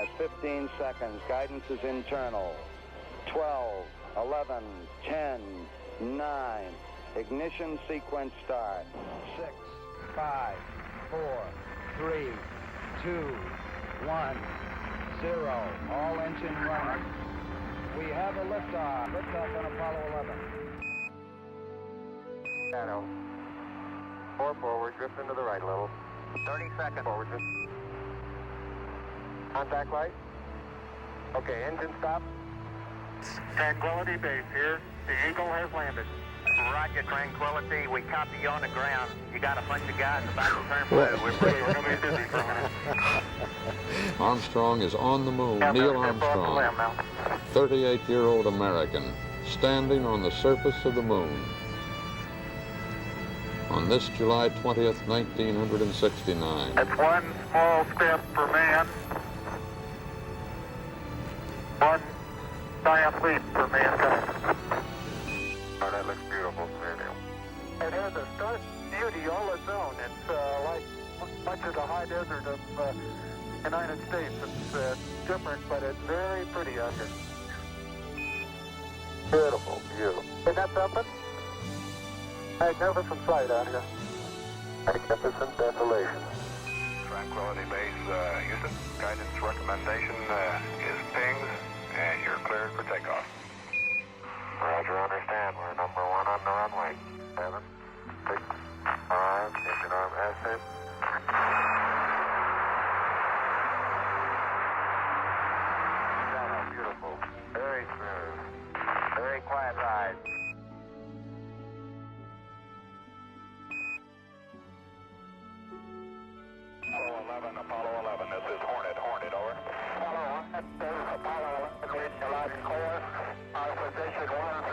last 15 seconds. Guidance is internal. 12, 11, 10, 9. Ignition sequence start. 6, 5, 4, 3, 2, 1, 0. All engine running. We have a liftoff. Liftoff on Apollo 11. Shadow. 4 forward, drift into the right a little. 30 seconds. Forward, drift. Contact light. Okay, engine stop. Tranquility Base here. The Eagle has landed. Roger, Tranquility. We copy you on the ground. You got a bunch of guys about to turn blue. We're going to be busy for a minute. Armstrong is on the moon. Neil Armstrong, 38-year-old American, standing on the surface of the moon. On this July 20th, 1969. That's one small step for man, one giant leap for mankind. Oh, that looks beautiful, Neil. It has a stark beauty all its own. It's like much of the high desert of the United States. It's different, but it's very pretty out here. Beautiful, beautiful. Isn't that something? Magnificent sight out here. Magnificent desolation. Tranquility Base, Houston. Guidance recommendation is pings, and you're cleared for takeoff. Roger, understand. We're number 1 on the runway. 7, 6, 5, engine arm ascent. Beautiful. Very smooth. Very quiet ride. Apollo 11, this is Hornet, over. Apollo 1, this is Apollo 11, reading your live and clear. Our position 1